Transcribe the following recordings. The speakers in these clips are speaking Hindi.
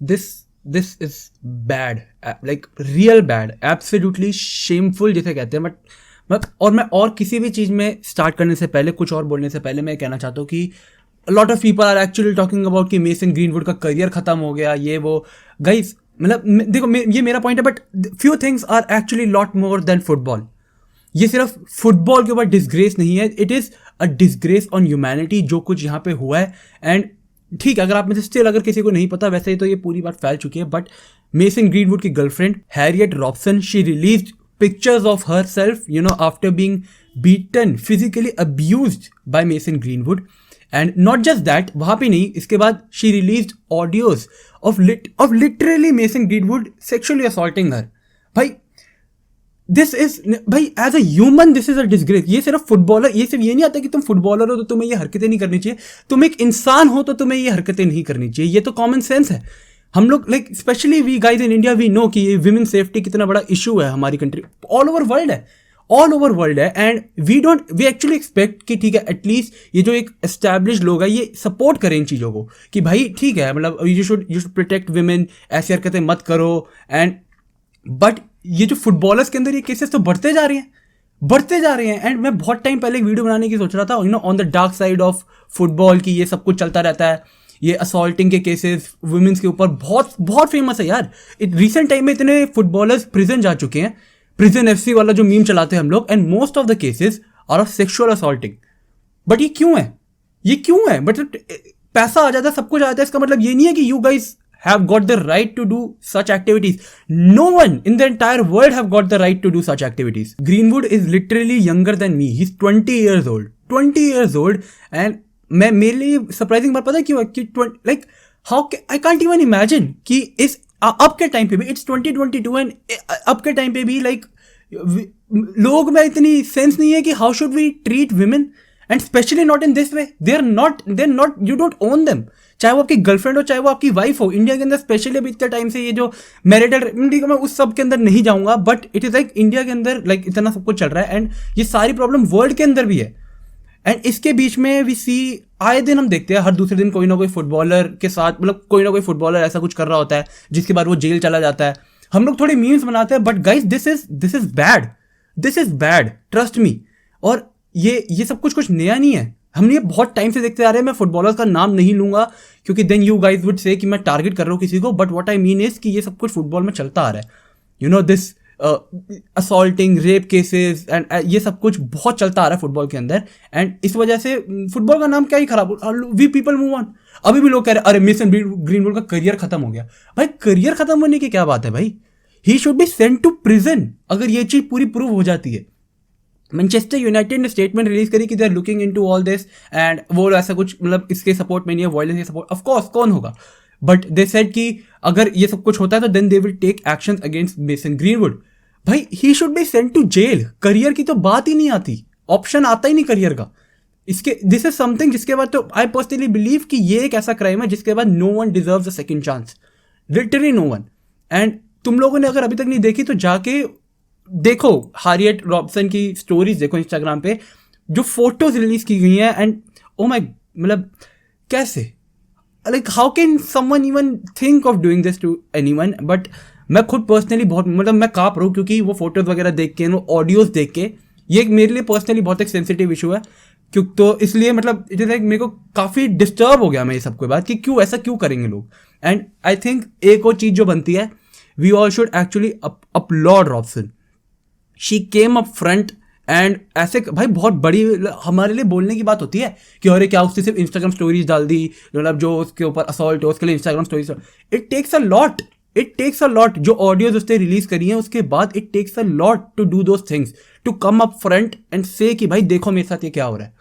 This is bad, like real bad, absolutely shameful जिसे कहते हैं। बट मैं और किसी भी चीज़ में स्टार्ट करने से पहले, कुछ और बोलने से पहले मैं कहना चाहता हूँ कि lot of people are actually talking about कि मेसन ग्रीनवुड का करियर खत्म हो गया, ये वो। गाइस मतलब देखो, ये मेरा पॉइंट है, but few things are actually lot more than football. ये सिर्फ फुटबॉल के ऊपर डिसग्रेस नहीं है, it is a disgrace on humanity जो कुछ यहाँ पे हुआ है। एंड ठीक है, अगर आप में से स्टिल अगर किसी को नहीं पता, वैसे ही तो ये पूरी बात फैल चुकी है, बट मेसन ग्रीनवुड की girlfriend Harriet Robson, she released pictures of herself, you know, after being beaten, physically abused by Mason Greenwood. And not just that, वहां पे नहीं, इसके बाद she released audios of literally Mason Greenwood sexually assaulting her. भाई दिस इज, भाई as a human this is a disgrace. ये सिर्फ फुटबॉलर, ये सिर्फ ये नहीं आता कि तुम फुटबॉलर हो तो तुम्हें ये हरकतें नहीं करनी चाहिए, तुम एक इंसान हो तो तुम्हें ये हरकतें नहीं करनी चाहिए। ये तो कॉमन सेंस है। हम लोग like specially we guys in India we know कि ये विमेन सेफ्टी कितना बड़ा इशू है हमारी कंट्री, ऑल ओवर वर्ल्ड है, ऑल ओवर वर्ल्ड है। एंड वी एक्चुअली एक्सपेक्ट कि ठीक है, एटलीस्ट ये जो एक एस्टैब्लिश लोग है ये सपोर्ट करें इन चीज़ों को कि भाई ठीक है, मतलब यू शुड प्रोटेक्ट विमेन, ऐसी हरकतें मत करो। एंड बट ये जो फुटबॉलर्स के अंदर ये केसेस तो बढ़ते जा रहे हैं। एंड मैं बहुत टाइम पहले एक वीडियो बनाने की सोच रहा था, you know, on the dark side of football की, ये सब कुछ चलता रहता है, ये असॉल्टिंग के केसेस वुमेन्स के ऊपर बहुत बहुत फेमस है यार। रिसेंट टाइम में इतने फुटबॉलर्स प्रिजन जा चुके हैं, प्रिजन एफसी वाला जो मीम चलाते हैं हम लोग, and most of the cases are of sexual assaulting. But ये क्यों है? मतलब पैसा आ जाता है, सब कुछ आ जाता है, इसका मतलब ये नहीं है कि you guys have got the right to do such activities. No one in the entire world have got the right to do such activities. Greenwood is literally younger than me. He's 20 years old. 20 years old. And मेरे लिए सरप्राइजिंग बात पता है क्यों? कि like how I can't even imagine कि इस अब के टाइम पे भी it's 2022 and अब के टाइम पे भी like लोग में इतनी सेंस नहीं है कि how should we treat women, and especially not in this way. they're not, you don't own them. चाहे वो आपकी गर्लफ्रेंड हो, चाहे वो आपकी वाइफ हो। इंडिया के अंदर स्पेशली अभी इतने टाइम से ये जो मैरिटल, मैं उस सब के अंदर नहीं जाऊंगा, but it is like India के अंदर लाइक इतना सब कुछ चल रहा है, एंड ये सारी प्रॉब्लम वर्ल्ड के अंदर भी है। एंड इसके बीच में वी सी, आए दिन हम देखते हैं, हर दूसरे दिन कोई ना कोई फुटबॉलर के साथ, मतलब कोई ना कोई फुटबॉलर ऐसा कुछ कर रहा होता है जिसके बाद वो जेल चला जाता है। हम लोग थोड़े मीम्स बनाते हैं, but guys this is bad, trust me. और ये सब कुछ नया नहीं है, हमने ये बहुत टाइम से देखते आ रहे हैं। मैं फुटबॉलर्स का नाम नहीं लूंगा क्योंकि then you guys would say कि मैं टारगेट कर रहा हूँ किसी को, but what I mean is कि ये सब कुछ फुटबॉल में चलता आ रहा है। You know this assaulting, rape cases, and ये सब कुछ बहुत चलता आ रहा है फुटबॉल के अंदर। एंड इस वजह से फुटबॉल का नाम क्या ही खराब, वी पीपल मूव ऑन। अभी भी लोग कह रहे हैं अरे मेसन ग्रीनवुड का करियर खत्म हो गया। भाई करियर खत्म होने की क्या बात है भाई? He should be sent to prison अगर ये चीज पूरी प्रूव हो जाती है। मैनचेस्टर यूनाइटेड ने स्टेटमेंट रिलीज करी कि they are looking into all this, and वो ऐसा कुछ मतलब इसके सपोर्ट में नहीं है, वायलेंस के सपोर्ट ऑफ कोर्स कौन होगा, बट दे सेड कि अगर ये सब कुछ होता है तो then they will take action against Mason Greenwood. भाई he should be sent to jail. Career की तो बात ही नहीं आती, ऑप्शन आता ही नहीं करियर का। इसके दिस इज समथिंग जिसके बाद तो आई पर्सनली बिलीव कि ये एक ऐसा क्राइम है जिसके बाद no one deserves a second chance, literally no one. And तुम लोगों ने अगर अभी तक नहीं देखी तो जाके देखो, हैरियट रॉबसन की स्टोरीज देखो इंस्टाग्राम पे, जो फोटोज रिलीज की गई हैं। एंड ओ माय, मतलब कैसे, like how can someone even think of doing this to anyone? But मैं खुद पर्सनली बहुत, मतलब मैं काँप रहा हूँ क्योंकि वो फोटोज वगैरह देख के, वो ऑडियोज देख के, ये मेरे लिए पर्सनली बहुत एक सेंसिटिव इशू है। क्यों तो इसलिए मतलब इट इज लाइक मेरे को काफ़ी डिस्टर्ब हो गया मैं ये सबको बात कि क्यों ऐसा क्यों करेंगे लोग। एंड आई थिंक एक और चीज़ जो बनती है, we all should actually upload Robson. She came up front and ऐसे, भाई बहुत बड़ी हमारे लिए बोलने की बात होती है कि अरे क्या उसने सिर्फ इंस्टाग्राम स्टोरीज डाल दी, मतलब जो उसके ऊपर असॉल्ट हो उसके लिए Instagram stories. It takes a lot जो ऑडियोज उसने रिलीज करी हैं उसके बाद, it takes a lot to do those things, to come up front and say कि भाई देखो मेरे साथ ये क्या हो रहा है,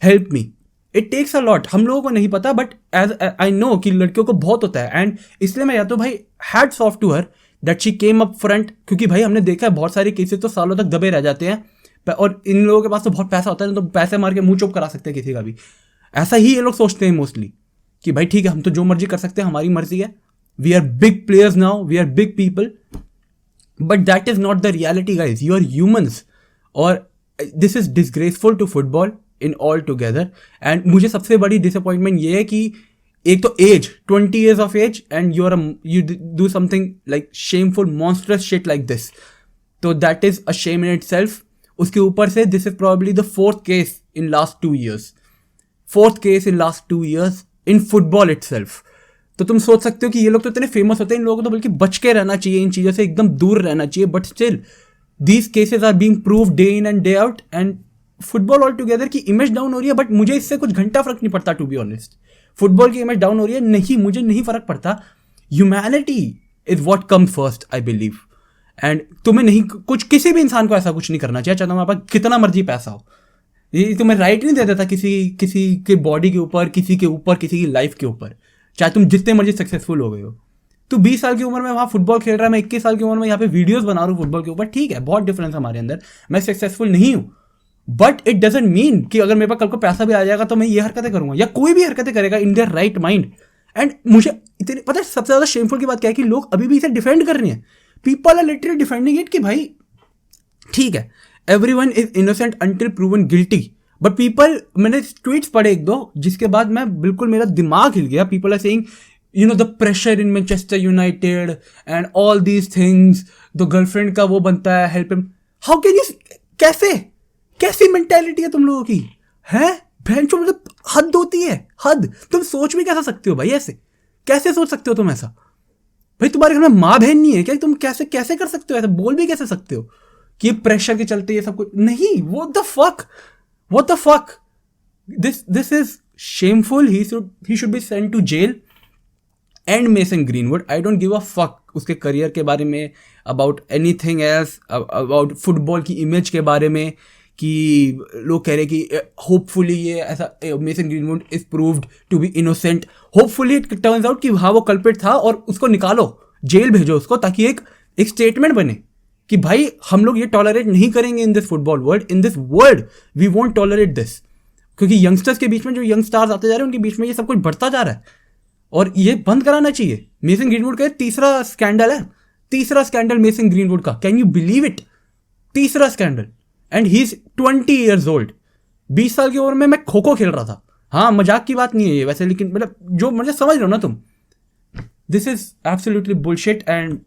help me. It takes a lot, हम लोगों को नहीं पता, बट एज आई नो कि लड़कियों को बहुत होता है। एंड इसलिए मैं या तो भाई hats off to her that she came up front, क्योंकि भाई हमने देखा है बहुत सारे केसेस तो सालों तक दबे रह जाते हैं, और इन लोगों के पास तो बहुत पैसा होता है, तो पैसे मार के मुंह चुप करा सकते हैं किसी का भी। ऐसा ही ये लोग सोचते हैं मोस्टली कि भाई ठीक है हम तो जो मर्जी कर सकते हैं, हमारी मर्जी है, we are big players now, we are big people, but that is not the reality guys, you are humans. और this is disgraceful to football in all together. And मुझे सबसे बड़ी डिसअपॉइंटमेंट ये है कि एक तो as 20 years of age and you do something like shameful monstrous shit like this, तो that is a shame in itself. उसके ऊपर से this is probably the fourth case in last 2 years, fourth case in last 2 years in football itself. तो तुम सोच सकते हो कि ये लोग तो इतने फेमस होते हैं, इन लोगों को तो बल्कि बच के रहना चाहिए, इन चीज़ों से एकदम दूर रहना चाहिए, but still these cases are being prove day in and day out, and football all together की इमेज डाउन हो रही है. बट मुझे इससे कुछ घंटा फर्क नहीं पड़ता, टू बी ऑनेस्ट. फुटबॉल की इमेज डाउन हो रही है, नहीं, मुझे नहीं फर्क पड़ता. Humanity is what comes first, I believe. And तुम्हें नहीं कुछ, किसी भी इंसान को ऐसा कुछ नहीं करना चाहिए, चाहे तुम्हारे पास कितना मर्जी पैसा हो. ये तुम्हें राइट नहीं दे देता किसी के बॉडी के ऊपर, किसी के ऊपर, किसी की लाइफ के ऊपर, चाहे तुम जितने मर्जी सक्सेसफुल हो गए हो. तो 20 साल की उम्र में वहाँ फुटबॉल खेल रहा है, मैं 21 साल की उम्र में यहाँ पे वीडियोस बना रहा हूँ फुटबॉल के ऊपर. ठीक है, बहुत डिफरेंस है हमारे अंदर, मैं सक्सेसफुल नहीं हूँ, बट इट डजंट मीन कि अगर मेरे पास कल को पैसा भी आ जाएगा तो मैं ये हरकतें करूंगा, या कोई भी हरकतें करेगा in their right mind. And मुझे इतनी पता है सबसे ज़्यादा शेमफुल की बात क्या है, कि लोग अभी भी इसे डिफेंड कर रहे हैं. People are literally defending it कि भाई ठीक है, everyone is innocent until proven guilty. But people, मैंने ट्वीट्स पढ़े एक दो जिसके बाद मैं बिल्कुल, मेरा दिमाग हिल गया. People are saying, you know, the pressure in Manchester United and all these things, तो गर्लफ्रेंड का वो बनता है, help him. How can you, कैसी मेंटालिटी है तुम लोगों की, है बहन चो, मतलब हद होती है, हद. तुम सोच भी कैसा सकते हो भाई, ऐसे कैसे सोच सकते हो तुम ऐसा? भाई तुम्हारे घर में माँ बहन नहीं है क्या? तुम कैसे कर सकते हो ऐसा? बोल भी कैसे सकते हो कि ये प्रेशर के चलते ये सब कुछ नहीं? what the fuck, this is shameful. He should be sent to jail. And mason greenwood, I don't give a fuck उसके करियर के बारे में, about anything else, about football की इमेज के बारे में, कि लोग कह रहे कि होपफुली ये ऐसा, Mason Greenwood is proved to be innocent. Hopefully it turns out कि हाँ वो कल्प्रिट था, और उसको निकालो, जेल भेजो उसको, ताकि एक स्टेटमेंट बने कि भाई हम लोग ये टॉलरेट नहीं करेंगे in this football world, in this world we won't tolerate this. क्योंकि यंगस्टर्स के बीच में, जो यंग स्टार्स आते जा रहे हैं उनके बीच में ये सब कुछ बढ़ता जा रहा है, और ये बंद कराना चाहिए. मेसन ग्रीनवुड का तीसरा स्कैंडल है, तीसरा स्कैंडल मेसन ग्रीनवुड का. Can you believe it? तीसरा scandal, and he is 20 years old. 20 साल की उम्र में मैं खो खो खेल रहा था. हाँ, मजाक की बात नहीं है ये वैसे, लेकिन मतलब जो मुझे समझ रहे हो ना तुम, this is absolutely bullshit. And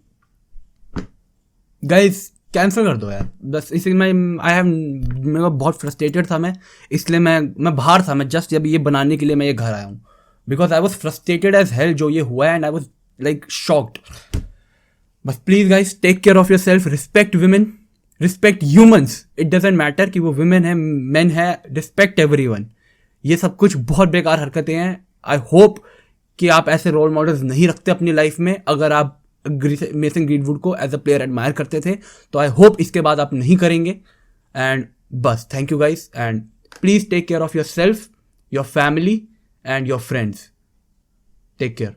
guys cancel कर दो यार, बस इसी में मैं बहुत फ्रस्ट्रेटेड था मैं, इसलिए मैं बाहर था. मैं जस्ट जब ये बनाने के लिए मैं ये घर आया हूँ, because I was frustrated as hell जो ये हुआ है, and I was like shocked. बस please guys, take care of yourself, respect women, respect humans. It doesn't matter कि वो women है, men है, respect everyone. ये सब कुछ बहुत बेकार हरकतें हैं. I hope कि आप ऐसे रोल मॉडल्स नहीं रखते अपनी लाइफ में. अगर आप मेसन ग्रीनवुड को एज अ प्लेयर एडमायर करते थे, तो आई होप इसके बाद आप नहीं करेंगे. एंड बस thank you guys, and please take care of yourself, your family and your friends. Take care.